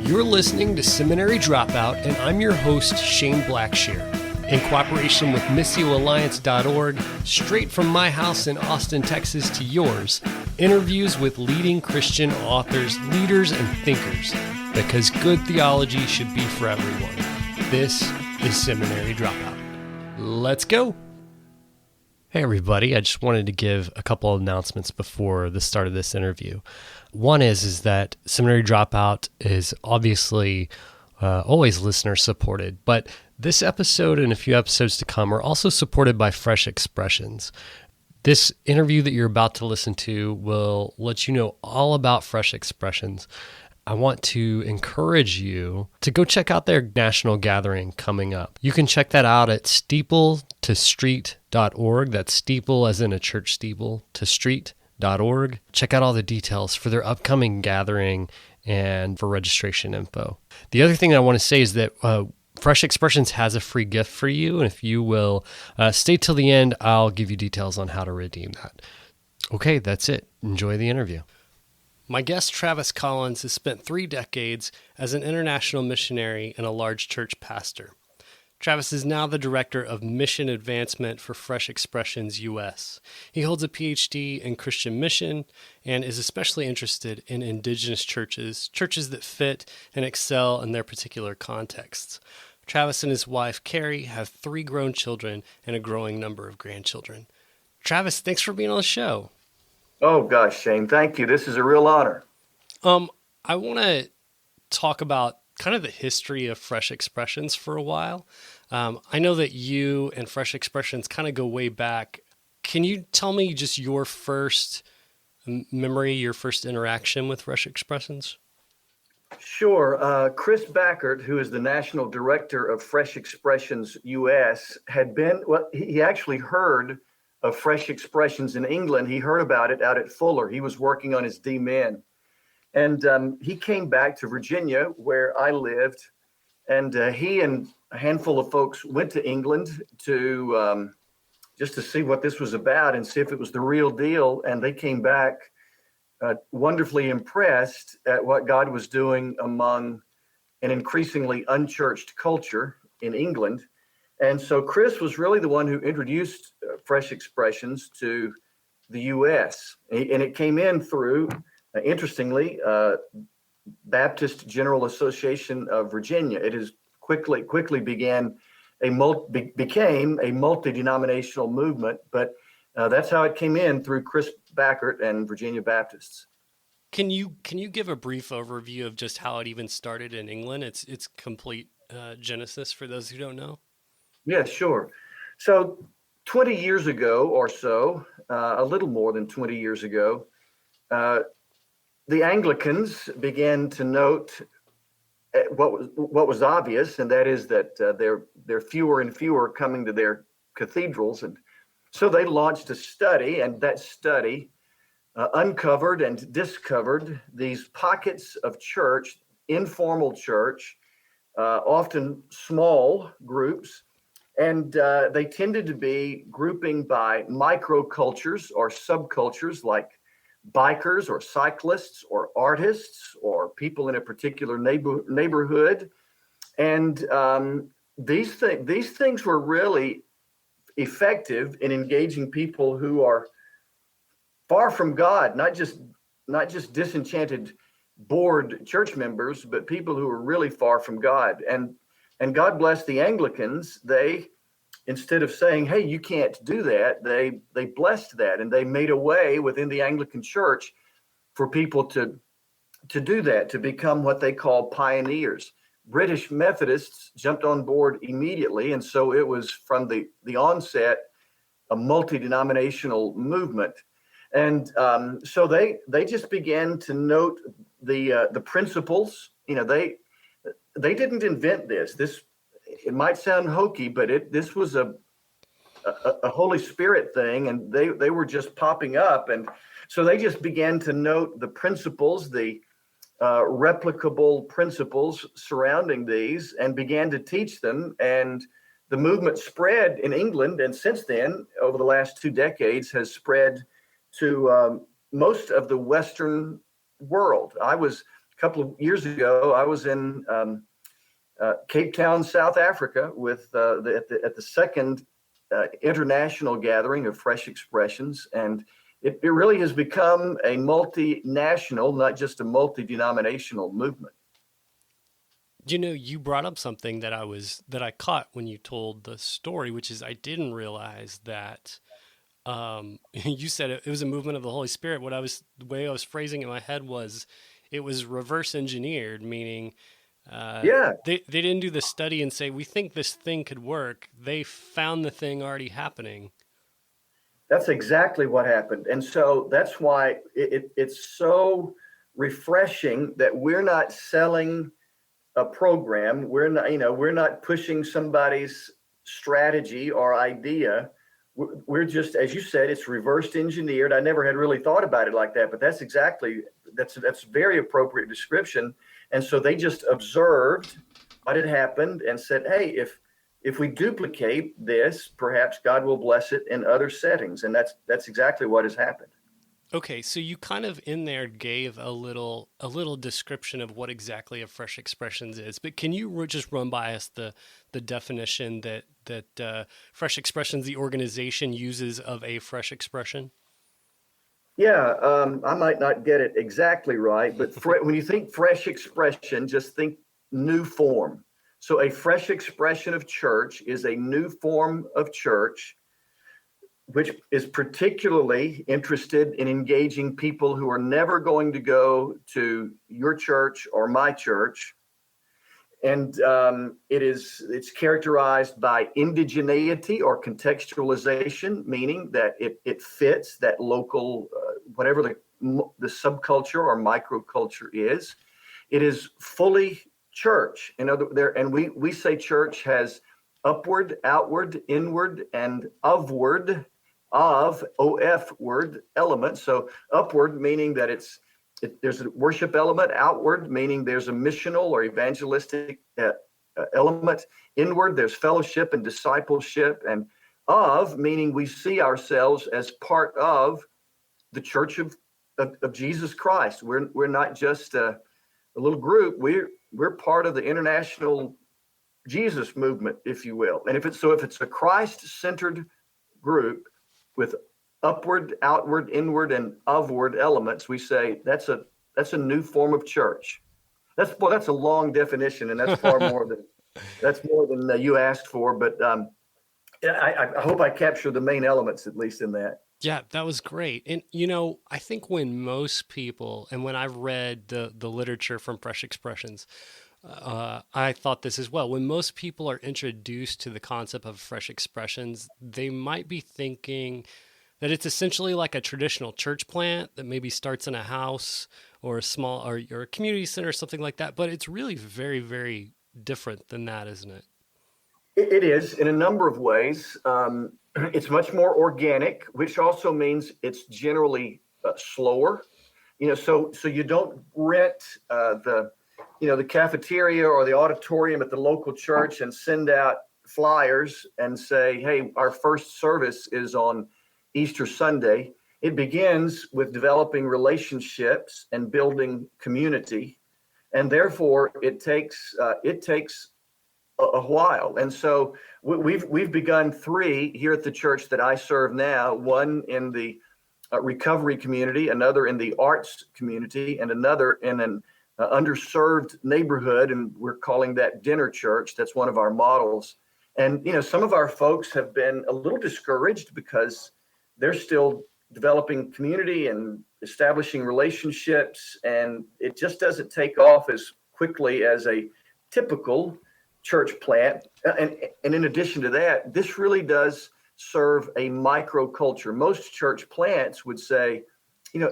You're listening to Seminary Dropout, and I'm your host, Shane Blackshear. In cooperation with missioalliance.org, straight from my house in Austin, Texas to yours, interviews with leading Christian authors, leaders, and thinkers, because good theology should be for everyone. This is Seminary Dropout. Let's go! Hey everybody, I just wanted to give a couple of announcements before the start of this interview. One is that Seminary Dropout is obviously always listener supported, but this episode and a few episodes to come are also supported by Fresh Expressions. This interview that you're about to listen to will let you know all about Fresh Expressions. I want to encourage you to go check out their national gathering coming up. You can check that out at steepletostreet.org. That's steeple as in a church steeple to street.org. Check out all the details for their upcoming gathering and for registration info. The other thing I want to say is that Fresh Expressions has a free gift for you, and if you will stay till the end, I'll give you details on how to redeem that. Okay, that's it. Enjoy the interview. My guest, Travis Collins, has spent 3 decades as an international missionary and a large church pastor. Travis is now the director of mission advancement for Fresh Expressions US. He holds a PhD in Christian mission and is especially interested in indigenous churches, churches that fit and excel in their particular contexts. Travis and his wife, Carrie, have 3 grown children and a growing number of grandchildren. Travis, thanks for being on the show. Oh, gosh, Shane, thank you. This is a real honor. I want to talk about kind of the history of Fresh Expressions for a while. I know that you and Fresh Expressions kind of go way back. Can you tell me just your first memory, your first interaction with Fresh Expressions? Sure. Chris Backert, who is the national director of Fresh Expressions US, he actually heard of Fresh Expressions in England. He heard about it out at Fuller. He was working on his D-Min. And he came back to Virginia, where I lived, and he and a handful of folks went to England to just to see what this was about and see if it was the real deal. And they came back wonderfully impressed at what God was doing among an increasingly unchurched culture in England. And so Chris was really the one who introduced Fresh Expressions to the U.S. And it came in through, interestingly, Baptist General Association of Virginia. It has quickly became a multi-denominational movement, but that's how it came in, through Chris Backert and Virginia Baptists. Can you give a brief overview of just how it even started in England? It's complete genesis for those who don't know. Yeah, sure. So 20 years ago or so, a little more than 20 years ago, the Anglicans began to note what was obvious, and that is that there are fewer and fewer coming to their cathedrals. And so they launched a study, and that study uncovered and discovered these pockets of church, informal church, often small groups. And they tended to be grouping by microcultures or subcultures, like bikers or cyclists or artists or people in a particular neighborhood. And these things were really effective in engaging people who are far from God, not just disenchanted, bored church members, but people who are really far from God. And God bless the Anglicans. They, instead of saying, hey, you can't do that, they blessed that, and they made a way within the Anglican Church for people to do that, to become what they call pioneers. British Methodists jumped on board immediately, and so it was from the onset a multi-denominational movement. And so they just began to note the principles. You know, they didn't invent this. It might sound hokey, but this was a Holy Spirit thing, and they were just popping up. And so they just began to note the principles, the replicable principles surrounding these, and began to teach them. And the movement spread in England, and since then, over the last 2 decades, has spread to most of the Western world. I was couple of years ago, I was in Cape Town, South Africa, with at the second international gathering of Fresh Expressions, and it really has become a multinational, not just a multi-denominational movement. You know, you brought up something that I caught when you told the story, which is I didn't realize that you said it was a movement of the Holy Spirit. The way I was phrasing it in my head was it was reverse engineered, meaning Yeah, they didn't do the study and say, we think this thing could work. They found the thing already happening. that's exactly what happened. And so that's why it's so refreshing that we're not selling a program. We're not pushing somebody's strategy or idea. We're just, as you said, it's reversed engineered. I never had really thought about it like that, but that's very appropriate description. And so they just observed what had happened and said, hey, if we duplicate this, perhaps God will bless it in other settings. And that's exactly what has happened. Okay, so you kind of in there gave a little description of what exactly a fresh expressions is, but can you just run by us the definition that fresh expressions, the organization, uses of a fresh expression? Yeah, I might not get it exactly right, but when you think fresh expression, just think new form. So a fresh expression of church is a new form of church, which is particularly interested in engaging people who are never going to go to your church or my church. And it's characterized by indigeneity or contextualization, meaning that it fits that local, whatever the subculture or microculture is. It is fully church. And we say church has upward, outward, inward, and ofward word elements. So upward meaning that there's a worship element, outward meaning there's a missional or evangelistic element, inward there's fellowship and discipleship, and of meaning we see ourselves as part of the church of Jesus Christ. We're not just a little group. We're part of the international Jesus movement, if you will. And if it's a Christ-centered group with upward, outward, inward, and ofward elements, we say that's a new form of church. That's a long definition, and that's more than you asked for. But I hope I capture the main elements at least in that. Yeah, that was great. And you know, I think when most people, and when I've read the literature from Fresh Expressions, I thought this as well. When most people are introduced to the concept of fresh expressions, they might be thinking that it's essentially like a traditional church plant that maybe starts in a house or a small or a community center or something like that. But it's really very, very different than that, isn't it? It is in a number of ways. It's much more organic, which also means it's generally slower. So you don't rent the cafeteria or the auditorium at the local church and send out flyers and say, hey, our first service is on Easter Sunday. It begins with developing relationships and building community, and therefore it takes a while. And so we've begun 3 here at the church that I serve now, one in the recovery community, another in the arts community, and another in an underserved neighborhood, and we're calling that Dinner Church. That's one of our models. And some of our folks have been a little discouraged because they're still developing community and establishing relationships, and it just doesn't take off as quickly as a typical church plant. And in addition to that, this really does serve a microculture. Most church plants would say,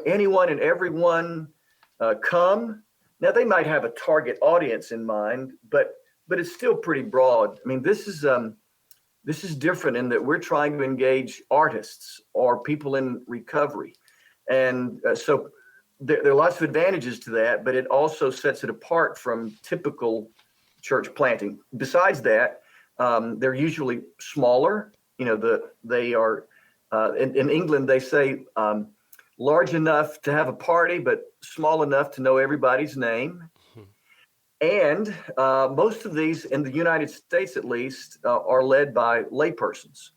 anyone and everyone come. Now they might have a target audience in mind, but it's still pretty broad. I mean, this is different in that we're trying to engage artists or people in recovery, and so there are lots of advantages to that. But it also sets it apart from typical church planting. Besides that, they're usually smaller. They are in England. They say large enough to have a party, but small enough to know everybody's name. And most of these, in the United States at least, are led by laypersons.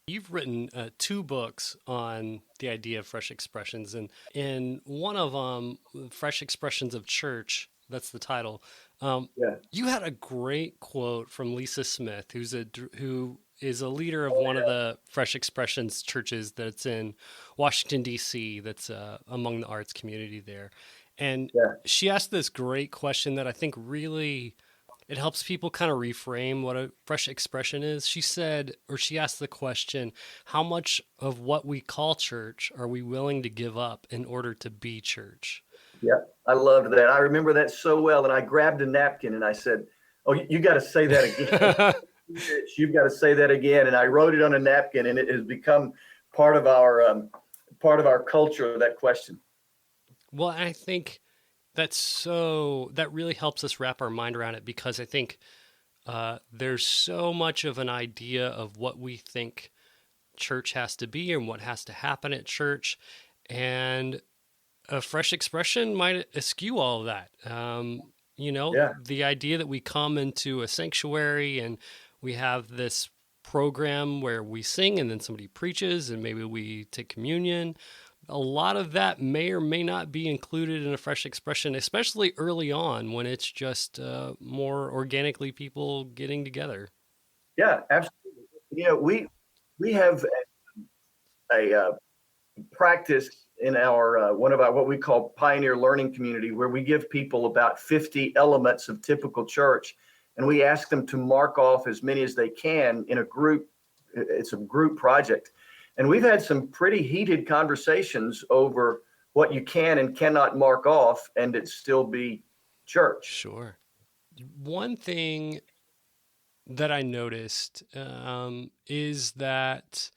You've written two books on the idea of fresh expressions, and in one of them, Fresh Expressions of Church, that's the title. Yeah. You had a great quote from Lisa Smith, who is a leader of one of the Fresh Expressions churches that's in Washington, D.C., that's among the arts community there. And Yeah. she asked this great question that I think really it helps people kind of reframe what a fresh expression is. She asked the question, how much of what we call church are we willing to give up in order to be church? Yeah. I loved that. I remember that so well. And I grabbed a napkin and I said, "Oh, you got to say that again. You've got to say that again." And I wrote it on a napkin, and it has become part of our culture, that question. Well, I think that really helps us wrap our mind around it, because I think there's so much of an idea of what we think church has to be and what has to happen at church. And a fresh expression might eschew all of that. Yeah. The idea that we come into a sanctuary and we have this program where we sing and then somebody preaches and maybe we take communion. A lot of that may or may not be included in a fresh expression, especially early on when it's just more organically people getting together. Yeah, absolutely. We have a practice in our one of our what we call pioneer learning community, where we give people about 50 elements of typical church, and we ask them to mark off as many as they can in a group. It's a group project, and we've had some pretty heated conversations over what you can and cannot mark off and it still be church. Sure. One thing that I noticed is that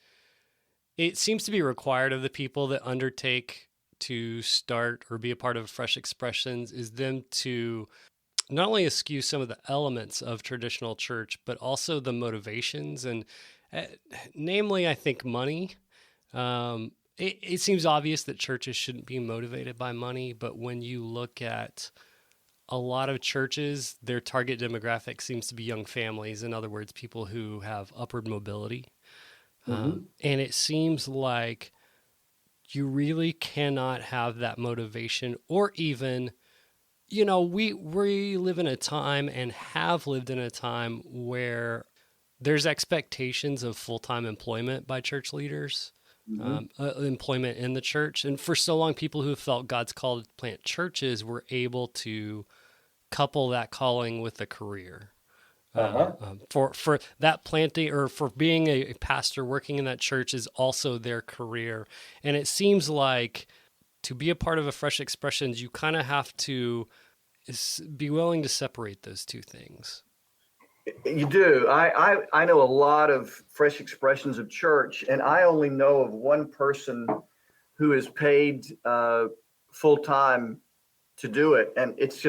it seems to be required of the people that undertake to start or be a part of Fresh Expressions is them to not only eschew some of the elements of traditional church, but also the motivations, and uh, namely, I think money. It seems obvious that churches shouldn't be motivated by money, but when you look at a lot of churches, their target demographic seems to be young families. In other words, people who have upward mobility. Mm-hmm. And it seems like you really cannot have that motivation, or even, we live in a time and have lived in a time where there's expectations of full-time employment by church leaders, Mm-hmm. employment in the church. And for so long, people who felt God's called to plant churches were able to couple that calling with a career. Uh-huh. For that planting, or for being a pastor working in that church, is also their career. And it seems like to be a part of a Fresh Expressions, you kind of have to be willing to separate those two things. You do. I know a lot of fresh expressions of church, and I only know of one person who is paid full time to do it, and it's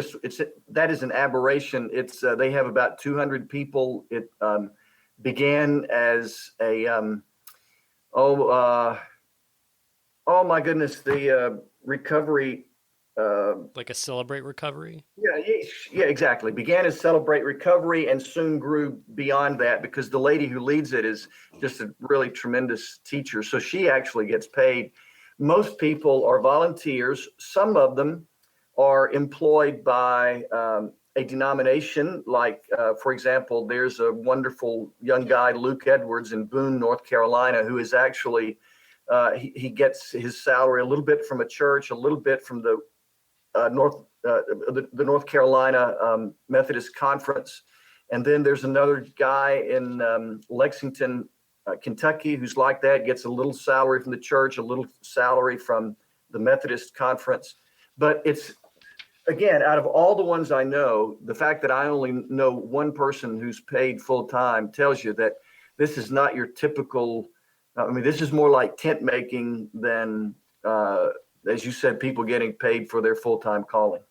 that is an aberration. It's they have about 200 people. It began as a oh oh my goodness, the recovery. Like a Celebrate Recovery? Yeah, exactly. Began as Celebrate Recovery and soon grew beyond that, because the lady who leads it is just a really tremendous teacher. So she actually gets paid. Most people are volunteers. Some of them are employed by a denomination. Like, for example, there's a wonderful young guy, Luke Edwards, in Boone, North Carolina, who is actually, he gets his salary a little bit from a church, a little bit from the the North Carolina Methodist Conference. And then there's another guy in Lexington, Kentucky, who's like that, gets a little salary from the church, a little salary from the Methodist Conference. But it's, again, out of all the ones I know, the fact that I only know one person who's paid full time tells you that this is not your typical, I mean, this is more like tent making than as you said, people getting paid for their full-time calling.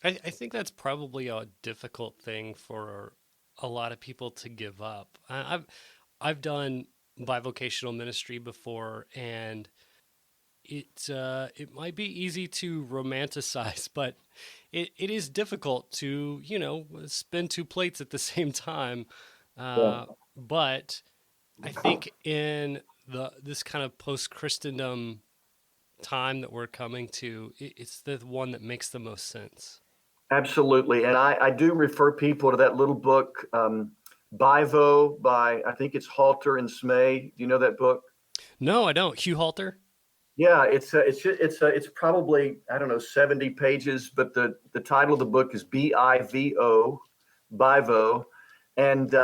I think that's probably a difficult thing for a lot of people to give up. I've done bivocational ministry before, and it might be easy to romanticize, but it is difficult to, spin two plates at the same time. Yeah. But I think in this kind of post Christendom time that we're coming to, it's the one that makes the most sense. Absolutely. And I do refer people to that little book, Bivo by, I think it's Halter and Smay. Do you know that book? No, I don't. Hugh Halter. Yeah, it's probably, I don't know, 70 pages, but the title of the book is Bivo, Bivo. And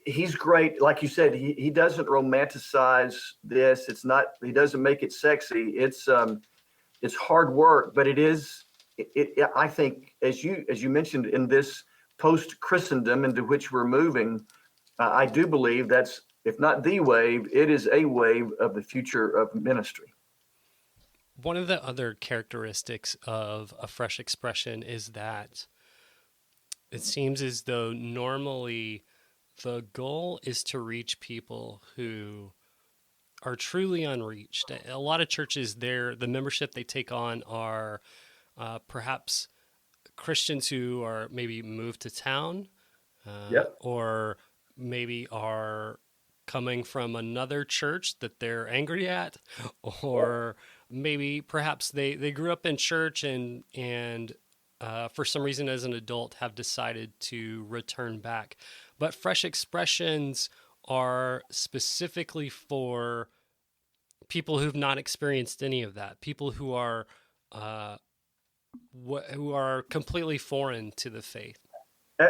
he's great. Like you said, he doesn't romanticize this. It's not, he doesn't make it sexy. It's hard work, but I think, as you mentioned, in this post Christendom into which we're moving, I do believe that's, if not the wave, it is a wave of the future of ministry. One of the other characteristics of a fresh expression is that it seems as though normally the goal is to reach people who are truly unreached. A lot of churches, the membership they take on are perhaps Christians who are maybe moved to town, Yep. or maybe are coming from another church that they're angry at, or maybe perhaps they grew up in church and for some reason as an adult have decided to return back. But fresh expressions are specifically for people who've not experienced any of that, people uh, who are completely foreign to the faith.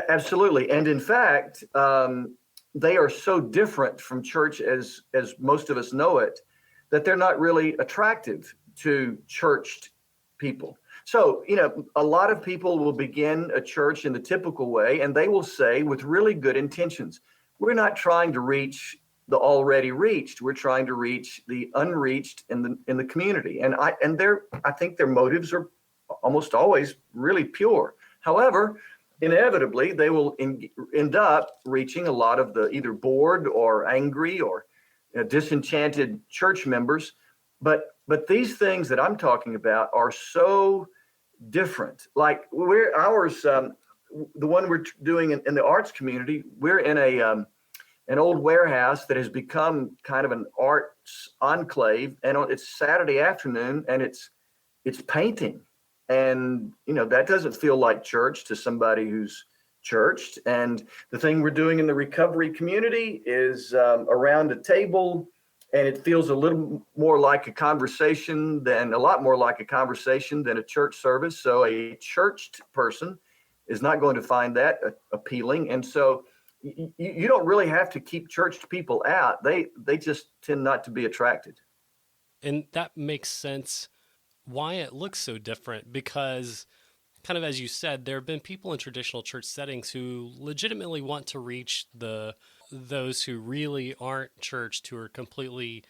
Absolutely. And in fact, they are so different from church as most of us know it, that they're not really attractive to churched people. So, a lot of people will begin a church in the typical way, and they will say with really good intentions, we're not trying to reach the already reached. We're trying to reach the unreached in the community. And I think their motives are almost always really pure. However, inevitably they will end up reaching a lot of the either bored or angry or disenchanted church members. But these things that I'm talking about are so different. Like we're ours, the one we're doing in the arts community. We're in an old warehouse that has become kind of an arts enclave, and it's Saturday afternoon, and it's painting. And that doesn't feel like church to somebody who's churched. And the thing we're doing in the recovery community is around a table, and it feels a lot more like a conversation than a church service. So a churched person is not going to find that appealing. And so you don't really have to keep churched people out. They just tend not to be attracted. And that makes sense why it looks so different, because kind of as you said, there have been people in traditional church settings who legitimately want to reach those who really aren't churched, who are completely,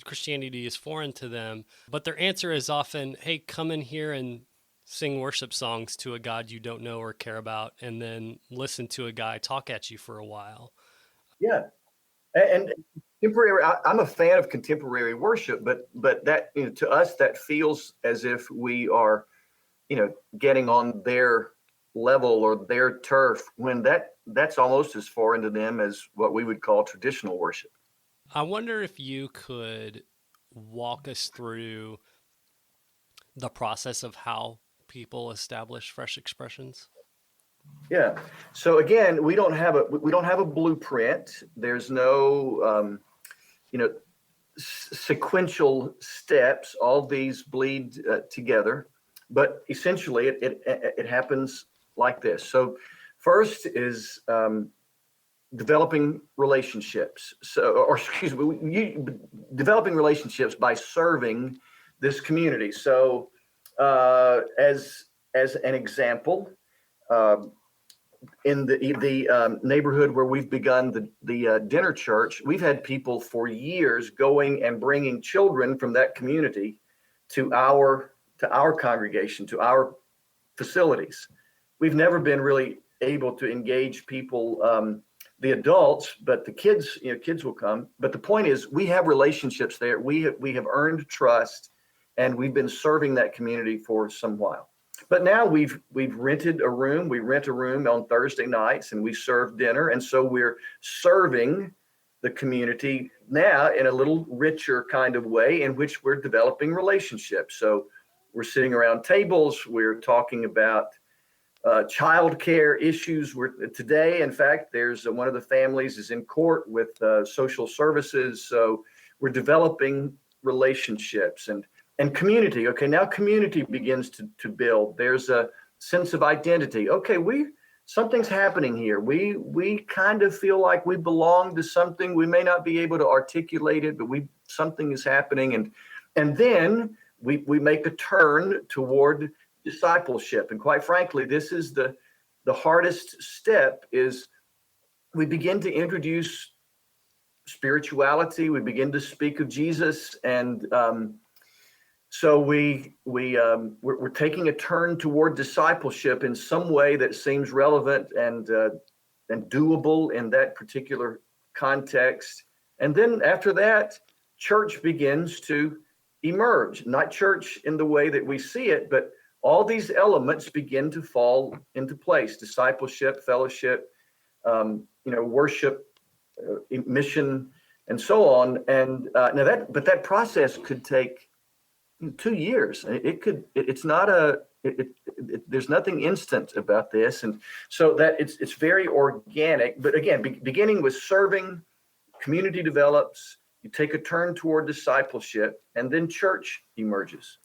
Christianity is foreign to them. But their answer is often, hey, come in here and sing worship songs to a God you don't know or care about, and then listen to a guy talk at you for a while. Yeah. And contemporary, I'm a fan of contemporary worship, but that, to us, that feels as if we are, getting on their level or their turf, when that's almost as foreign to them as what we would call traditional worship. I wonder if you could walk us through the process of how people establish fresh expressions. Yeah. So again, we don't have a blueprint. There's no sequential steps. All these bleed together, but essentially it happens like this. So first is developing relationships. Developing relationships by serving this community. So as an example. In the neighborhood where we've begun the dinner church, we've had people for years going and bringing children from that community to our congregation, to our facilities. We've never been really able to engage people the adults, but the kids, kids will come. But the point is, we have relationships there. We have earned trust, and we've been serving that community for some while. But now we've rented a room. We rent a room on Thursday nights, and we serve dinner. And so we're serving the community now in a little richer kind of way, in which we're developing relationships. So we're sitting around tables. We're talking about childcare issues. Today, in fact, there's one of the families is in court with social services. So we're developing relationships and community. Okay, now community begins to build. There's a sense of identity. Okay, something's happening here. We kind of feel like we belong to something. We may not be able to articulate it, but something is happening. And then we make a turn toward discipleship. And quite frankly, this is the hardest step. Is we begin to introduce spirituality. We begin to speak of Jesus, and so we're taking a turn toward discipleship in some way that seems relevant and doable in that particular context. And then after that, church begins to emerge. Not church in the way that we see it, but all these elements begin to fall into place: discipleship, fellowship, worship, mission, and so on. And that process could take 2 years. There's nothing instant about this. And so that it's very organic, but again, beginning with serving, community develops, you take a turn toward discipleship, and then church emerges.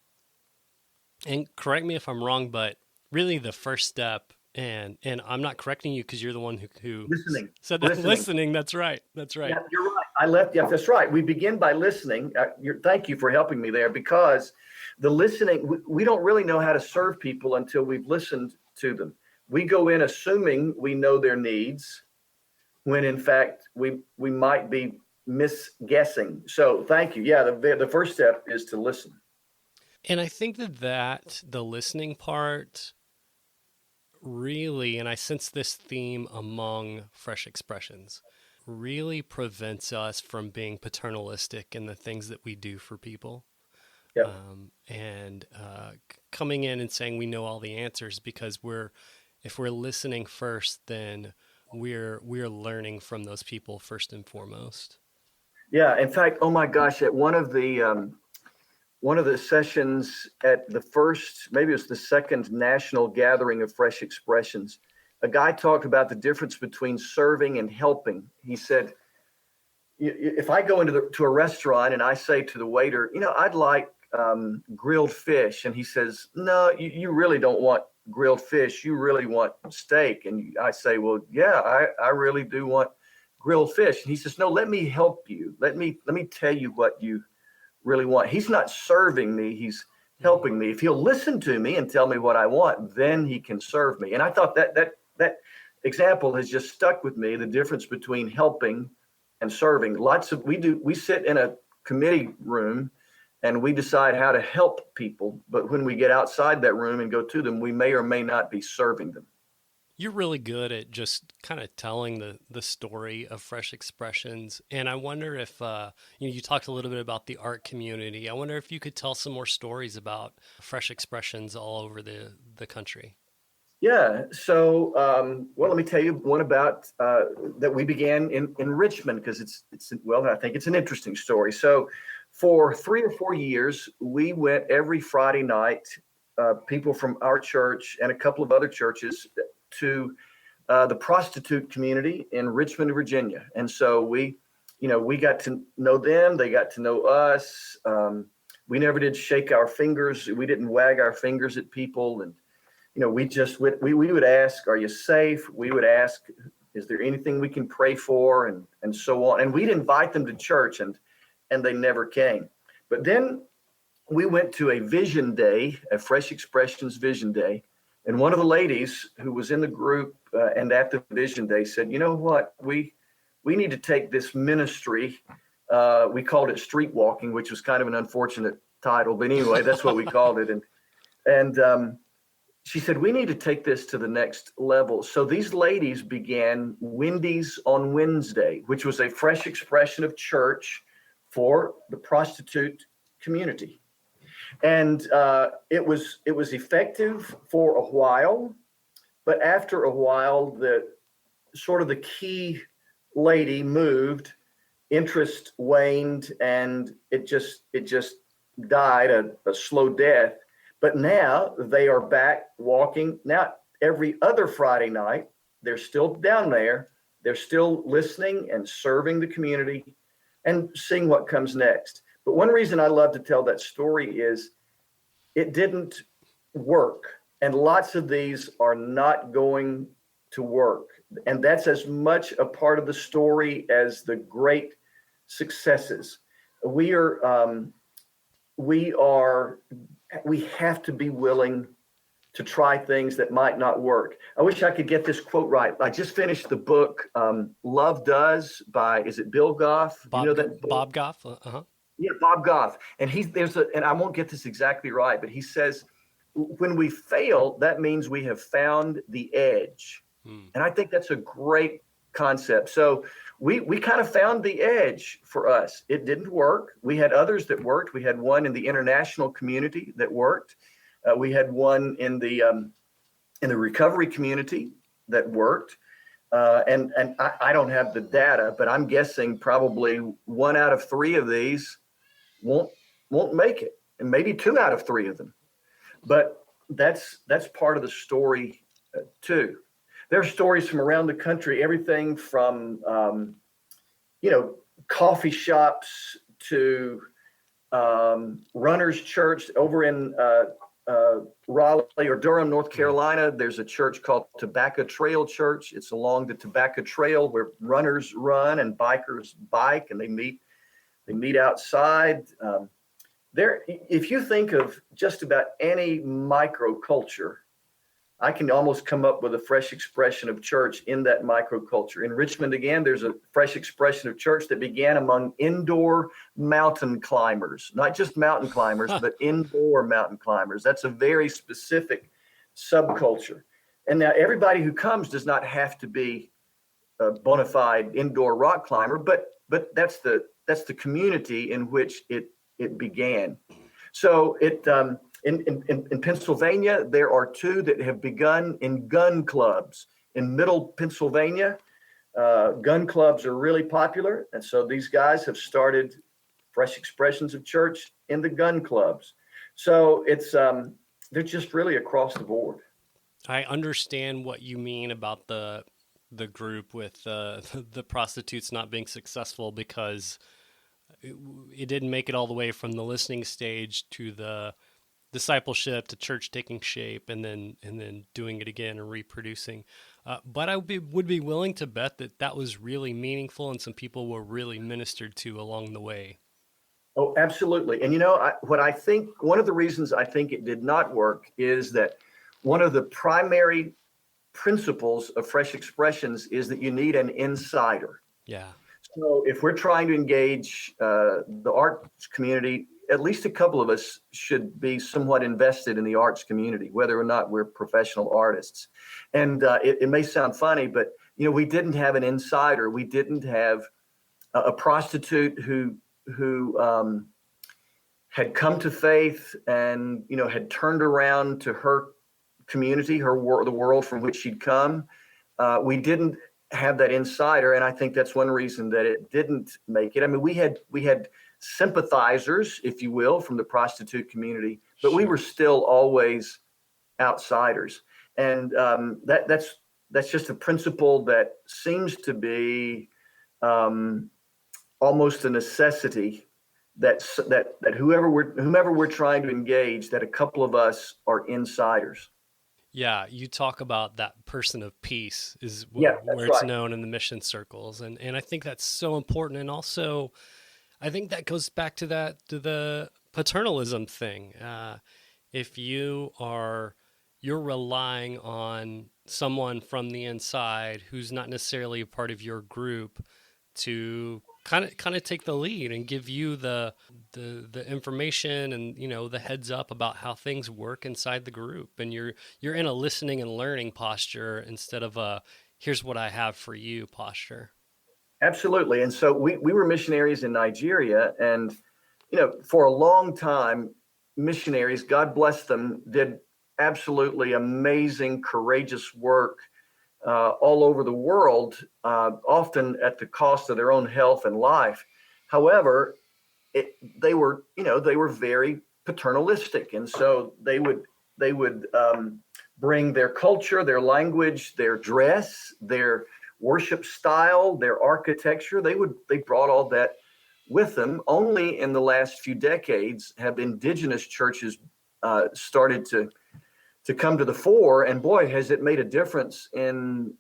And correct me if I'm wrong, but really the first step, and I'm not correcting you because you're the one who listening. said that. Listening. That's right. Yeah, you're right. Yeah, that's right. We begin by listening. Thank you for helping me there, because the listening, we don't really know how to serve people until we've listened to them. We go in assuming we know their needs, when in fact we might be misguessing. So thank you. Yeah, the first step is to listen. And I think that the listening part really, and I sense this theme among Fresh Expressions, really prevents us from being paternalistic in the things that we do for people. Yep. Coming in and saying we know all the answers, because if we're listening first, then we're learning from those people first and foremost. Yeah. In fact, oh my gosh, at one of the sessions at the first, maybe it was the second national gathering of Fresh Expressions, a guy talked about the difference between serving and helping. He said, if I go to a restaurant and I say to the waiter, I'd like grilled fish. And he says, no, you really don't want grilled fish. You really want steak. And I say, well, yeah, I really do want grilled fish. And he says, no, let me help you. Let me tell you what you really want. He's not serving me. He's helping me. If he'll listen to me and tell me what I want, then he can serve me. And I thought that example has just stuck with me, the difference between helping and serving. We sit in a committee room and we decide how to help people. But when we get outside that room and go to them, we may or may not be serving them. You're really good at just kind of telling the story of Fresh Expressions. And I wonder if, you talked a little bit about the art community. I wonder if you could tell some more stories about Fresh Expressions all over the country. Yeah. So, well, let me tell you one about that we began in Richmond, because I think it's an interesting story. So for 3 or 4 years, we went every Friday night, people from our church and a couple of other churches, to the prostitute community in Richmond, Virginia. And so we got to know them. They got to know us. We never did shake our fingers. We didn't wag our fingers at people. And, we would ask, are you safe? We would ask, is there anything we can pray for? And so on. And we'd invite them to church, and they never came. But then we went to a vision day, a Fresh Expressions vision day. And one of the ladies who was in the group and at the vision day said, you know what, we need to take this ministry. We called it street walking, which was kind of an unfortunate title. But anyway, that's what we called it. And she said, we need to take this to the next level. So these ladies began Wendy's on Wednesday, which was a fresh expression of church for the prostitute community. And it was effective for a while, but after a while, the key lady moved, interest waned, and it just died a slow death. But now they are back walking. Now every other Friday night, they're still down there. They're still listening and serving the community and seeing what comes next. But one reason I love to tell that story is it didn't work. And lots of these are not going to work. And that's as much a part of the story as the great successes. We have to be willing to try things that might not work. I wish I could get this quote right. I just finished the book, Love Does by, is it Bill Goff? Bob, you know that book? Bob Goff? Uh-huh. Yeah, Bob Goff. And and I won't get this exactly right, but he says, when we fail, that means we have found the edge. And I think that's a great concept. So we kind of found the edge for us. It didn't work. We had others that worked. We had one in the international community that worked. We had one in the recovery community that worked. And I don't have the data, but I'm guessing probably 1 out of 3 of these won't make it, and maybe 2 out of 3 of them. But that's part of the story too. There are stories from around the country, everything from coffee shops to Runners Church over in Raleigh or Durham, North Carolina. There's a church called Tobacco Trail Church. It's along the Tobacco Trail where runners run and bikers bike, and they meet outside. If you think of just about any microculture, I can almost come up with a fresh expression of church in that microculture. In Richmond, again, there's a fresh expression of church that began among indoor mountain climbers, not just mountain climbers, but indoor mountain climbers. That's a very specific subculture. And now everybody who comes does not have to be a bona fide indoor rock climber, but that's the community in which it began. So in Pennsylvania, there are 2 that have begun in gun clubs. In Middle Pennsylvania, gun clubs are really popular. And so these guys have started fresh expressions of church in the gun clubs. So they're just really across the board. I understand what you mean about the group with the prostitutes not being successful because it didn't make it all the way from the listening stage to the discipleship to church taking shape and then doing it again and reproducing. But I would be willing to bet that was really meaningful and some people were really ministered to along the way. Oh, absolutely. And what I think, one of the reasons I think it did not work is that one of the primary principles of fresh expressions is that you need an insider. Yeah. So if we're trying to engage the arts community, at least a couple of us should be somewhat invested in the arts community, whether or not we're professional artists. And it may sound funny, but we didn't have an insider. We didn't have a prostitute who had come to faith and had turned around to her community, the world from which she'd come. We didn't have that insider, and I think that's one reason that it didn't make it. I mean, we had sympathizers, if you will, from the prostitute community, but we were still always outsiders. And that's just a principle that seems to be almost a necessity. That whomever we're trying to engage, that a couple of us are insiders. Yeah, you talk about that person of peace is where it's known in the mission circles, and I think that's so important. And also, I think that goes back to the paternalism thing. If you're relying on someone from the inside who's not necessarily a part of your group to kind of take the lead and give you the information and the heads up about how things work inside the group, and you're in a listening and learning posture instead of a here's what I have for you posture. Absolutely. And so we were missionaries in Nigeria, and for a long time, missionaries, God bless them, did absolutely amazing, courageous work all over the world, often at the cost of their own health and life. However, they were very paternalistic, and so they would bring their culture, their language, their dress, their worship style, their architecture. They brought all that with them. Only in the last few decades have indigenous churches started to come to the fore, and boy, has it made a difference in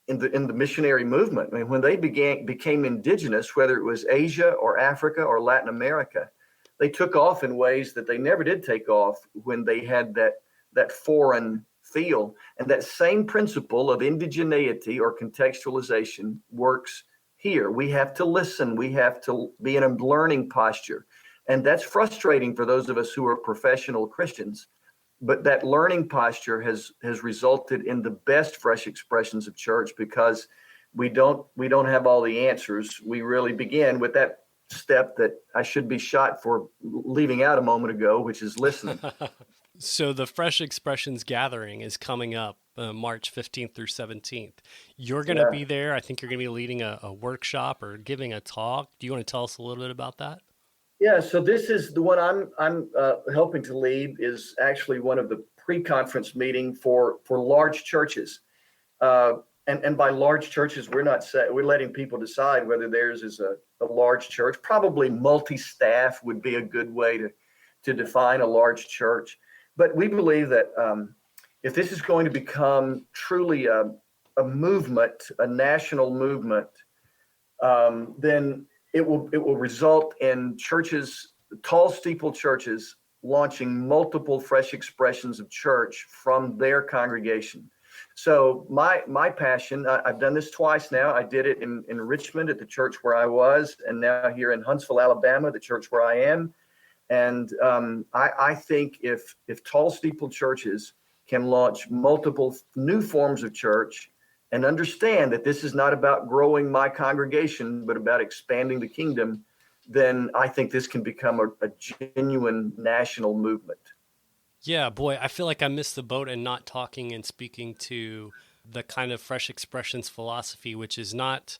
the missionary movement. I mean, when they became indigenous, whether it was Asia or Africa or Latin America, they took off in ways that they never did take off when they had that foreign feel. And that same principle of indigeneity or contextualization works here. We have to listen. We have to be in a learning posture. And that's frustrating for those of us who are professional Christians. But that learning posture has resulted in the best fresh expressions of church, because we don't have all the answers. We really begin with that step that I should be shot for leaving out a moment ago, which is listening. So the Fresh Expressions Gathering is coming up March 15th through 17th. You're going to be there. I think you're going to be leading a workshop or giving a talk. Do you want to tell us a little bit about that? Yeah, so this is the one I'm helping to lead, is actually one of the pre-conference meeting for large churches. And by large churches, we're letting people decide whether theirs is a large church. Probably multi-staff would be a good way to define a large church. But we believe that if this is going to become truly a movement, a national movement, then it will result in churches, tall steeple churches, launching multiple fresh expressions of church from their congregation. So my passion, I've done this twice now. I did it in Richmond at the church where I was, and now here in Huntsville, Alabama, the church where I am. And I think if tall steeple churches can launch multiple new forms of church and understand that this is not about growing my congregation, but about expanding the kingdom, then I think this can become a genuine national movement. Yeah, boy, I feel like I missed the boat in not talking and speaking to the kind of fresh expressions philosophy, which is not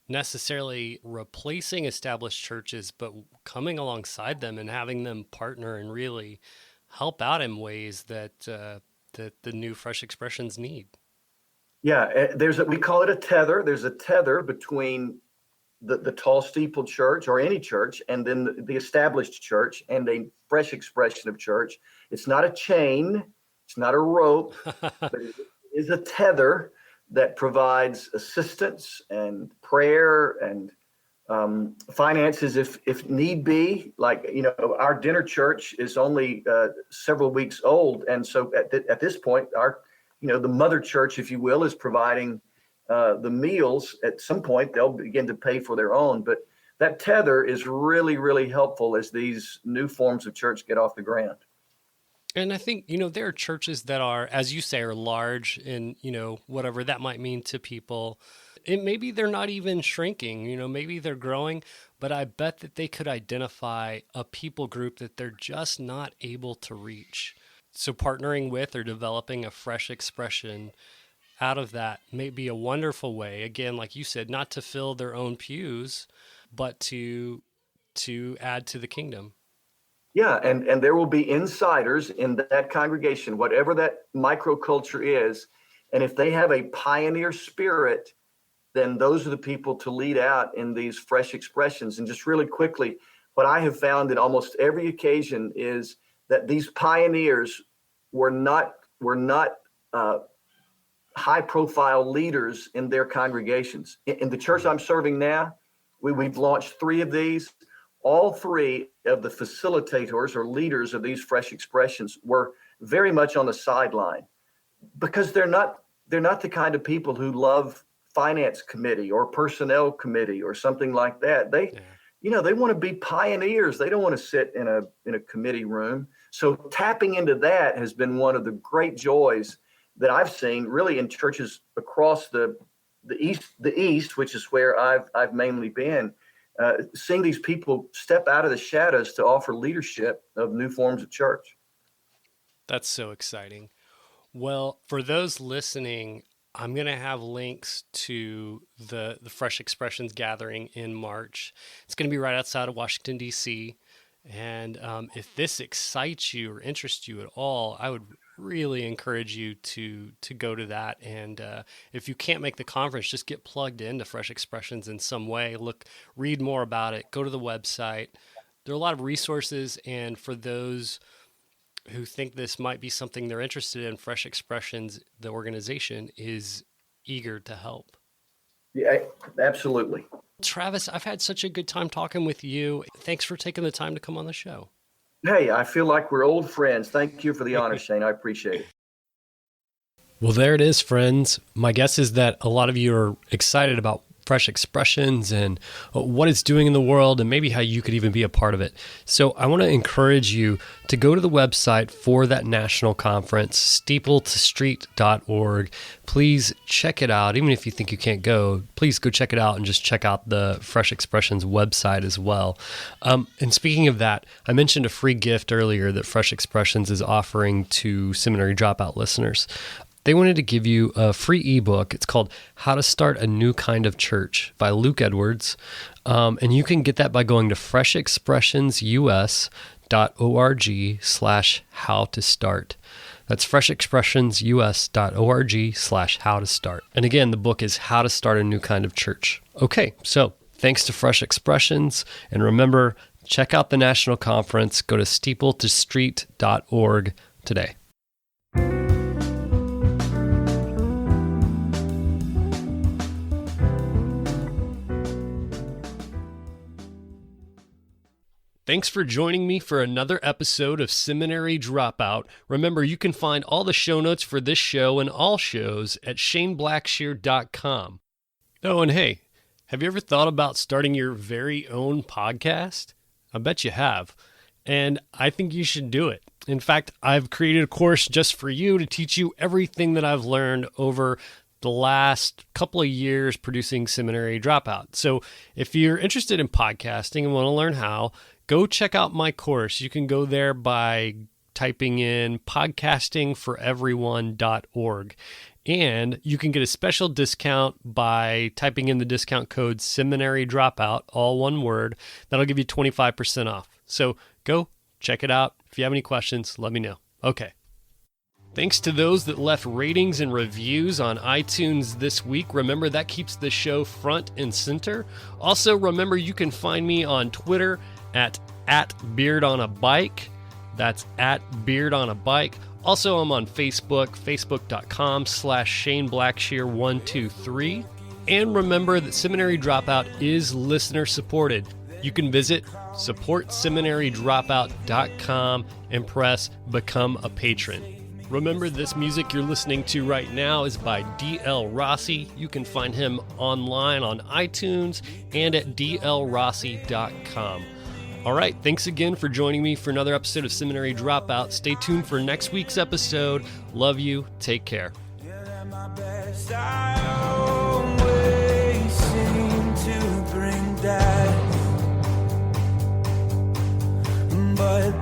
necessarily replacing established churches, but coming alongside them and having them partner and really help out in ways that the new fresh expressions need. Yeah, we call it a tether. There's a tether between the tall steeple church or any church and then the established church and a fresh expression of church. It's not a chain, it's not a rope, but it is a tether that provides assistance and prayer and finances if need be. Like, our dinner church is only several weeks old, and so at this point, the mother church, if you will, is providing the meals. At some point, they'll begin to pay for their own. But that tether is really, really helpful as these new forms of church get off the ground. And I think, there are churches that are, as you say, are large and, whatever that might mean to people. Maybe they're not even shrinking, maybe they're growing, but I bet that they could identify a people group that they're just not able to reach. So partnering with or developing a fresh expression out of that may be a wonderful way, again, like you said, not to fill their own pews, but to add to the kingdom. Yeah, and there will be insiders in that congregation, whatever that microculture is. And if they have a pioneer spirit, then those are the people to lead out in these fresh expressions. And just really quickly, what I have found in almost every occasion is that these pioneers were not high-profile leaders in their congregations. In the church I'm serving now, we've launched 3 of these. All 3 of the facilitators or leaders of these fresh expressions were very much on the sideline, because they're not the kind of people who love finance committee or personnel committee or something like that. They want to be pioneers. They don't want to sit in a committee room. So tapping into that has been one of the great joys that I've seen really in churches across the East, which is where I've mainly been, seeing these people step out of the shadows to offer leadership of new forms of church. That's so exciting. Well, for those listening, I'm going to have links to the Fresh Expressions gathering in March. It's going to be right outside of Washington, D.C. And if this excites you or interests you at all, I would really encourage you to go to that. And if you can't make the conference, just get plugged into Fresh Expressions in some way. Read more about it. Go to the website. There are a lot of resources. And for those who think this might be something they're interested in, Fresh Expressions, the organization, is eager to help. Yeah, absolutely. Travis, I've had such a good time talking with you. Thanks for taking the time to come on the show. Hey, I feel like we're old friends. Thank you for the honor, Shane. I appreciate it. Well, there it is, friends. My guess is that a lot of you are excited about Fresh Expressions and what it's doing in the world and maybe how you could even be a part of it. So I want to encourage you to go to the website for that national conference, steepletostreet.org. Please check it out. Even if you think you can't go, please go check it out and just check out the Fresh Expressions website as well. And speaking of that, I mentioned a free gift earlier that Fresh Expressions is offering to seminary dropout listeners. They wanted to give you a free ebook. It's called How to Start a New Kind of Church by Luke Edwards. And you can get that by going to freshexpressionsus.org/how-to-start. That's freshexpressionsus.org/how-to-start. And again, the book is How to Start a New Kind of Church. Okay, so thanks to Fresh Expressions. And remember, check out the national conference. Go to steepletostreet.org today. Thanks for joining me for another episode of Seminary Dropout. Remember, you can find all the show notes for this show and all shows at shaneblackshear.com. Oh, and hey, have you ever thought about starting your very own podcast? I bet you have. And I think you should do it. In fact, I've created a course just for you to teach you everything that I've learned over the last couple of years producing Seminary Dropout. So if you're interested in podcasting and want to learn how, go check out my course. You can go there by typing in podcastingforeveryone.org. And you can get a special discount by typing in the discount code Seminary Dropout, all one word. That'll give you 25% off. So go check it out. If you have any questions, let me know. Okay. Thanks to those that left ratings and reviews on iTunes this week. Remember, that keeps the show front and center. Also, remember, you can find me on Twitter at beardonabike. That's at beardonabike. Also, I'm on Facebook, facebook.com/ShaneBlackshear123. And remember that Seminary Dropout is listener supported. You can visit supportseminarydropout.com and press Become a Patron. Remember, this music you're listening to right now is by D.L. Rossi. You can find him online on iTunes and at dlrossi.com. All right, thanks again for joining me for another episode of Seminary Dropout. Stay tuned for next week's episode. Love you. Take care. But